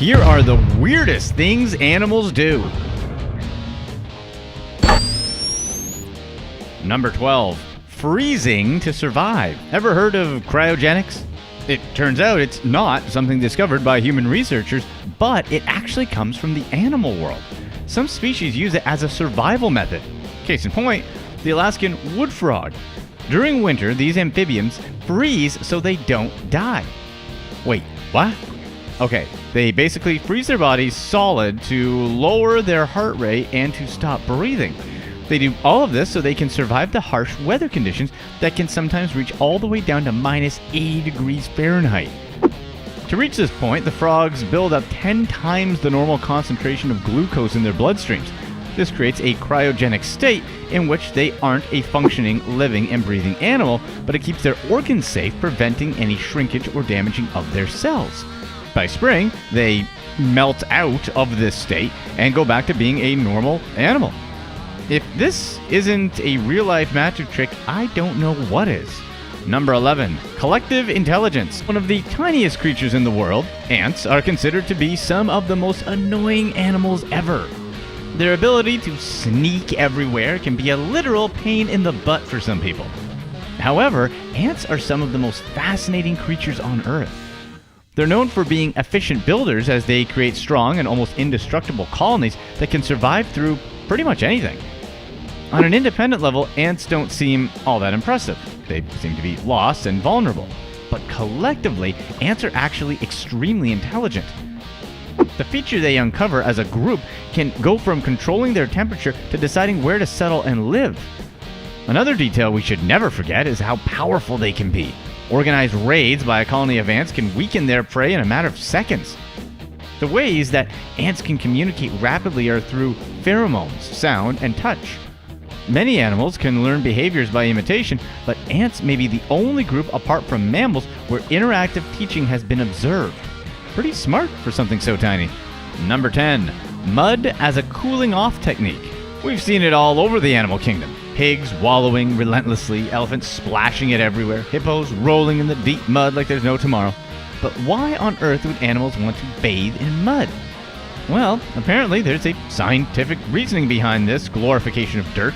Here are the weirdest things animals do. Number 12. Freezing to survive. Ever heard of cryogenics? It turns out it's not something discovered by human researchers, but it actually comes from the animal world. Some species use it as a survival method. Case in point, the Alaskan wood frog. During winter, these amphibians freeze so they don't die. Wait, what? Okay, they basically freeze their bodies solid to lower their heart rate and to stop breathing. They do all of this so they can survive the harsh weather conditions that can sometimes reach all the way down to minus 80 degrees Fahrenheit. To reach this point, the frogs build up 10 times the normal concentration of glucose in their bloodstreams. This creates a cryogenic state in which they aren't a functioning, living, and breathing animal, but it keeps their organs safe, preventing any shrinkage or damaging of their cells. By spring, they melt out of this state and go back to being a normal animal. If this isn't a real-life magic trick, I don't know what is. Number 11. Collective intelligence. One of the tiniest creatures in the world, ants are considered to be some of the most annoying animals ever. Their ability to sneak everywhere can be a literal pain in the butt for some people. However, ants are some of the most fascinating creatures on Earth. They're known for being efficient builders as they create strong and almost indestructible colonies that can survive through pretty much anything. On an independent level, ants don't seem all that impressive. They seem to be lost and vulnerable. But collectively, ants are actually extremely intelligent. The feature they uncover as a group can go from controlling their temperature to deciding where to settle and live. Another detail we should never forget is how powerful they can be. Organized raids by a colony of ants can weaken their prey in a matter of seconds. The ways that ants can communicate rapidly are through pheromones, sound, and touch. Many animals can learn behaviors by imitation, but ants may be the only group apart from mammals where interactive teaching has been observed. Pretty smart for something so tiny. Number 10. Mud as a cooling off technique. We've seen it all over the animal kingdom. Pigs wallowing relentlessly, elephants splashing it everywhere, hippos rolling in the deep mud like there's no tomorrow. But why on earth would animals want to bathe in mud? Well, apparently there's a scientific reasoning behind this glorification of dirt.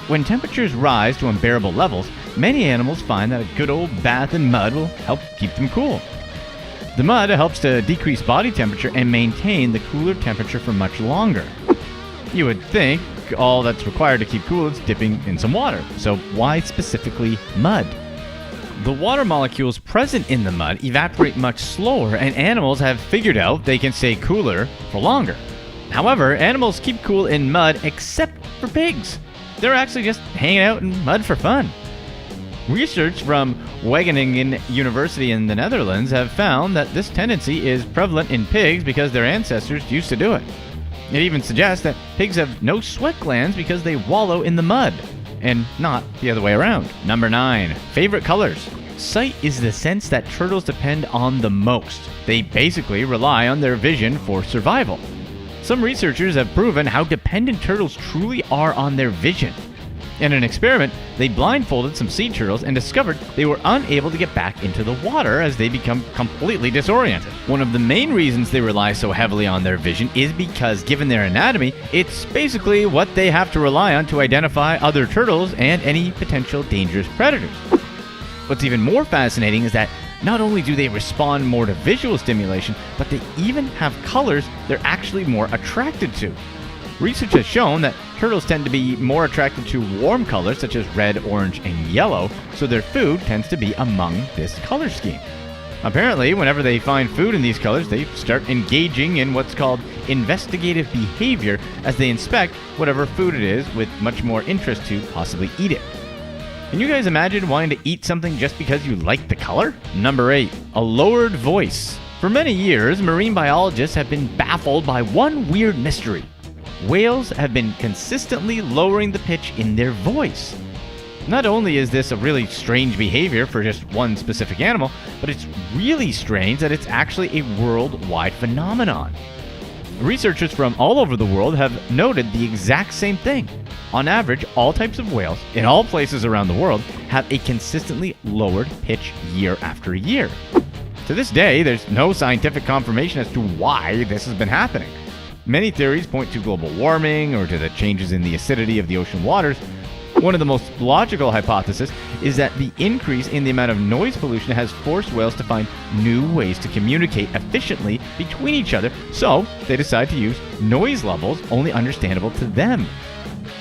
When temperatures rise to unbearable levels, many animals find that a good old bath in mud will help keep them cool. The mud helps to decrease body temperature and maintain the cooler temperature for much longer. You would think all that's required to keep cool is dipping in some water, so why specifically mud? The water molecules present in the mud evaporate much slower, and animals have figured out they can stay cooler for longer. However, animals keep cool in mud except for pigs. They're actually just hanging out in mud for fun. Research from Wageningen University in the Netherlands have found that this tendency is prevalent in pigs because their ancestors used to do it. It even suggests that pigs have no sweat glands because they wallow in the mud, and not the other way around. Number 9. Favorite colors. Sight is the sense that turtles depend on the most. They basically rely on their vision for survival. Some researchers have proven how dependent turtles truly are on their vision. In an experiment, they blindfolded some sea turtles and discovered they were unable to get back into the water as they become completely disoriented. One of the main reasons they rely so heavily on their vision is because, given their anatomy, it's basically what they have to rely on to identify other turtles and any potential dangerous predators. What's even more fascinating is that not only do they respond more to visual stimulation, but they even have colors they're actually more attracted to. Research has shown that turtles tend to be more attracted to warm colors such as red, orange, and yellow, so their food tends to be among this color scheme. Apparently, whenever they find food in these colors, they start engaging in what's called investigative behavior as they inspect whatever food it is with much more interest to possibly eat it. Can you guys imagine wanting to eat something just because you like the color? Number 8. A lowered voice. For many years, marine biologists have been baffled by one weird mystery. Whales have been consistently lowering the pitch in their voice. Not only is this a really strange behavior for just one specific animal, but it's really strange that it's actually a worldwide phenomenon. Researchers from all over the world have noted the exact same thing. On average, all types of whales in all places around the world have a consistently lowered pitch year after year. To this day, there's no scientific confirmation as to why this has been happening. Many theories point to global warming or to the changes in the acidity of the ocean waters. One of the most logical hypotheses is that the increase in the amount of noise pollution has forced whales to find new ways to communicate efficiently between each other, so they decide to use noise levels only understandable to them.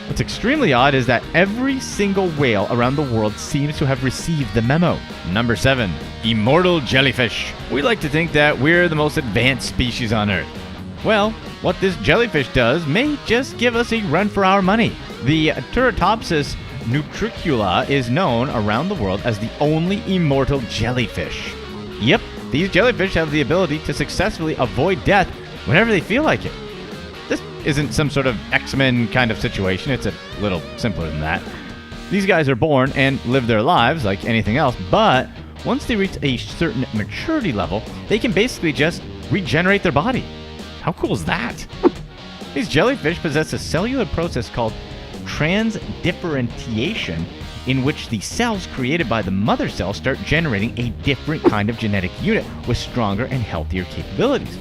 What's extremely odd is that every single whale around the world seems to have received the memo. Number 7. Immortal jellyfish. We like to think that we're the most advanced species on Earth. Well, what this jellyfish does may just give us a run for our money. The Turritopsis nutricula is known around the world as the only immortal jellyfish. Yep, these jellyfish have the ability to successfully avoid death whenever they feel like it. This isn't some sort of X-Men kind of situation, it's a little simpler than that. These guys are born and live their lives like anything else, but once they reach a certain maturity level, they can basically just regenerate their body. How cool is that? These jellyfish possess a cellular process called transdifferentiation, in which the cells created by the mother cell start generating a different kind of genetic unit with stronger and healthier capabilities.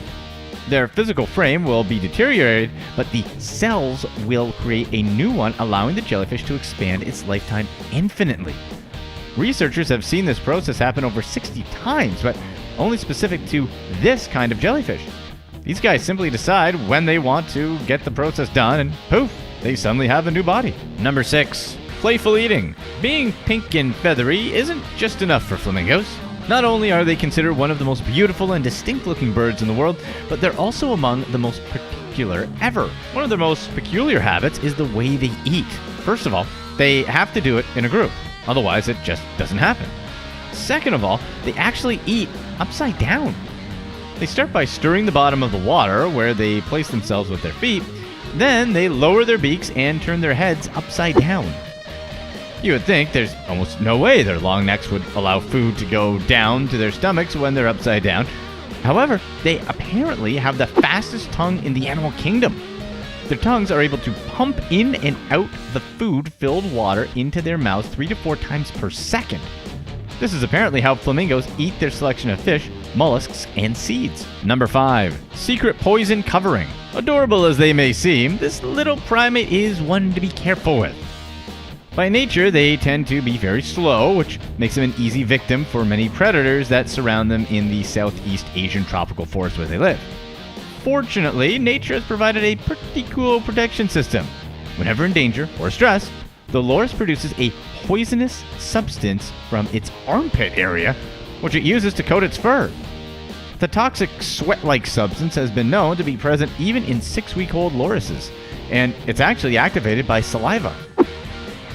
Their physical frame will be deteriorated, but the cells will create a new one, allowing the jellyfish to expand its lifetime infinitely. Researchers have seen this process happen over 60 times, but only specific to this kind of jellyfish. These guys simply decide when they want to get the process done, and poof, they suddenly have a new body. Number 6. Playful eating. Being pink and feathery isn't just enough for flamingos. Not only are they considered one of the most beautiful and distinct-looking birds in the world, but they're also among the most particular ever. One of their most peculiar habits is the way they eat. First of all, they have to do it in a group. Otherwise, it just doesn't happen. Second of all, they actually eat upside down. They start by stirring the bottom of the water, where they place themselves with their feet. Then they lower their beaks and turn their heads upside down. You would think there's almost no way their long necks would allow food to go down to their stomachs when they're upside down. However, they apparently have the fastest tongue in the animal kingdom. Their tongues are able to pump in and out the food-filled water into their mouths 3 to 4 times per second. This is apparently how flamingos eat their selection of fish, mollusks, and seeds. Number 5. Secret poison covering. Adorable as they may seem, this little primate is one to be careful with. By nature, they tend to be very slow, which makes them an easy victim for many predators that surround them in the Southeast Asian tropical forest where they live. Fortunately, nature has provided a pretty cool protection system. Whenever in danger or stressed, the loris produces a poisonous substance from its armpit area, which it uses to coat its fur. The toxic sweat-like substance has been known to be present even in 6-week-old lorises, and it's actually activated by saliva.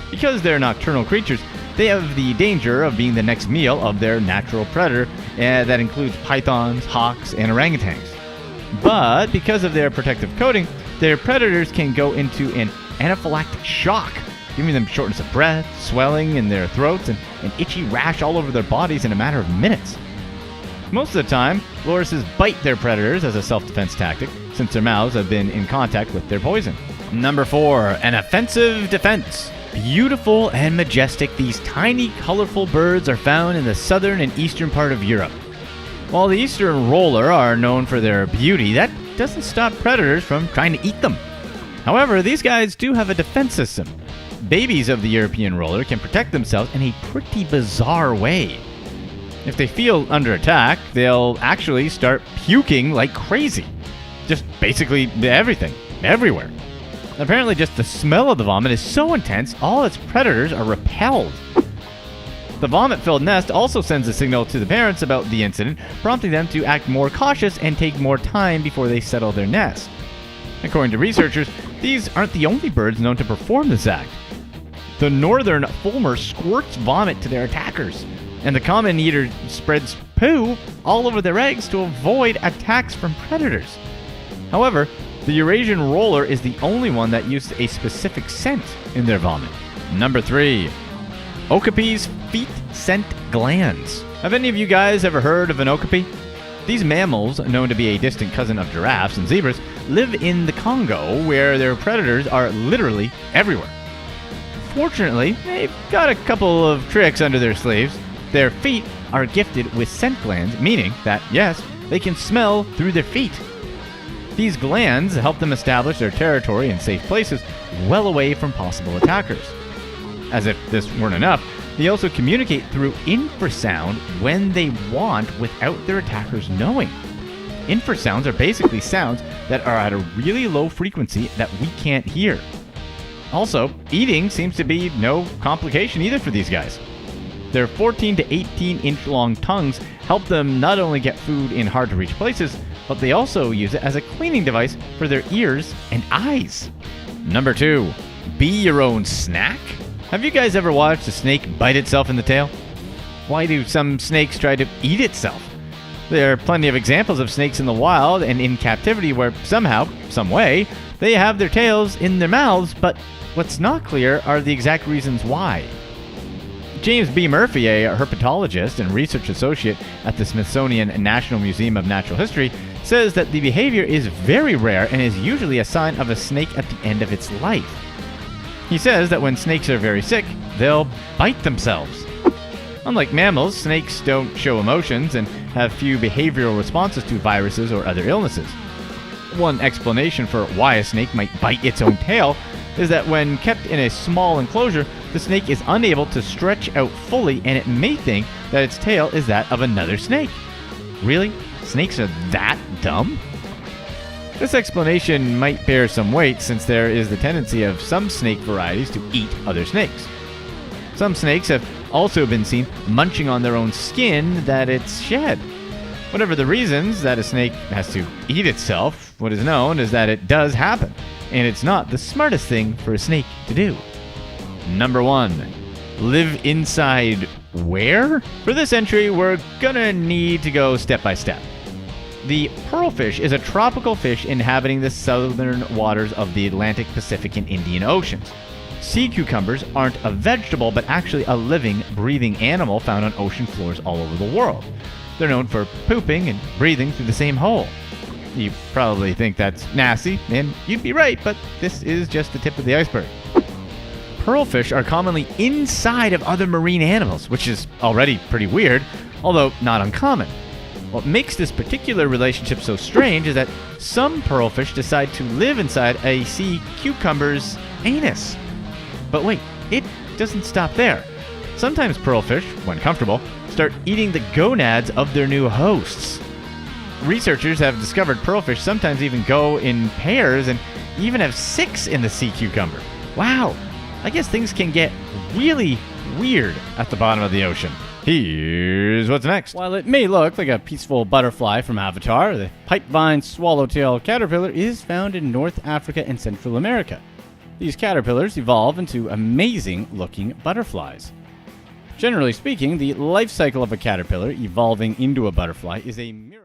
Because they're nocturnal creatures, they have the danger of being the next meal of their natural predator, that includes pythons, hawks, and orangutans. But because of their protective coating, their predators can go into an anaphylactic shock, giving them shortness of breath, swelling in their throats, and an itchy rash all over their bodies in a matter of minutes. Most of the time, lorises bite their predators as a self-defense tactic, since their mouths have been in contact with their poison. Number 4. An offensive defense. Beautiful and majestic, these tiny, colorful birds are found in the southern and eastern part of Europe. While the eastern roller are known for their beauty, that doesn't stop predators from trying to eat them. However, these guys do have a defense system. Babies of the European roller can protect themselves in a pretty bizarre way. If they feel under attack, they'll actually start puking like crazy. Just basically everything, everywhere. Apparently just the smell of the vomit is so intense, all its predators are repelled. The vomit-filled nest also sends a signal to the parents about the incident, prompting them to act more cautious and take more time before they settle their nest. According to researchers, these aren't the only birds known to perform this act. The northern fulmar squirts vomit to their attackers, and the common eater spreads poo all over their eggs to avoid attacks from predators. However, the Eurasian roller is the only one that uses a specific scent in their vomit. Number 3. Okapi's feet scent glands. Have any of you guys ever heard of an okapi? These mammals, known to be a distant cousin of giraffes and zebras, live in the Congo, where their predators are literally everywhere. Fortunately, they've got a couple of tricks under their sleeves. Their feet are gifted with scent glands, meaning that, yes, they can smell through their feet. These glands help them establish their territory in safe places well away from possible attackers. As if this weren't enough, they also communicate through infrasound when they want without their attackers knowing. Infrasounds are basically sounds that are at a really low frequency that we can't hear. Also, eating seems to be no complication either for these guys. Their 14 to 18 inch long tongues help them not only get food in hard to reach places, but they also use it as a cleaning device for their ears and eyes. Number 2. Be your own snack? Have you guys ever watched a snake bite itself in the tail? Why do some snakes try to eat itself? There are plenty of examples of snakes in the wild and in captivity where somehow, some way, they have their tails in their mouths, but what's not clear are the exact reasons why. James B. Murphy, a herpetologist and research associate at the Smithsonian National Museum of Natural History, says that the behavior is very rare and is usually a sign of a snake at the end of its life. He says that when snakes are very sick, they'll bite themselves. Unlike mammals, snakes don't show emotions and have few behavioral responses to viruses or other illnesses. One explanation for why a snake might bite its own tail is that when kept in a small enclosure, the snake is unable to stretch out fully and it may think that its tail is that of another snake. Really? Snakes are that dumb? This explanation might bear some weight since there is the tendency of some snake varieties to eat other snakes. Some snakes have also been seen munching on their own skin that it's shed. Whatever the reasons that a snake has to eat itself, what is known is that it does happen, and it's not the smartest thing for a snake to do. Number 1. Live inside where? For this entry, we're gonna need to go step by step. The pearlfish is a tropical fish inhabiting the southern waters of the Atlantic, Pacific, and Indian Oceans. Sea cucumbers aren't a vegetable, but actually a living, breathing animal found on ocean floors all over the world. They're known for pooping and breathing through the same hole. You probably think that's nasty, and you'd be right, but this is just the tip of the iceberg. Pearlfish are commonly inside of other marine animals, which is already pretty weird, although not uncommon. What makes this particular relationship so strange is that some pearlfish decide to live inside a sea cucumber's anus. But wait, it doesn't stop there. Sometimes pearlfish, when comfortable, start eating the gonads of their new hosts. Researchers have discovered pearlfish sometimes even go in pairs and even have 6 in the sea cucumber. Wow, I guess things can get really weird at the bottom of the ocean. Here's what's next. While it may look like a peaceful butterfly from Avatar, the pipevine swallowtail caterpillar is found in North Africa and Central America. These caterpillars evolve into amazing-looking butterflies. Generally speaking, the life cycle of a caterpillar evolving into a butterfly is a miracle.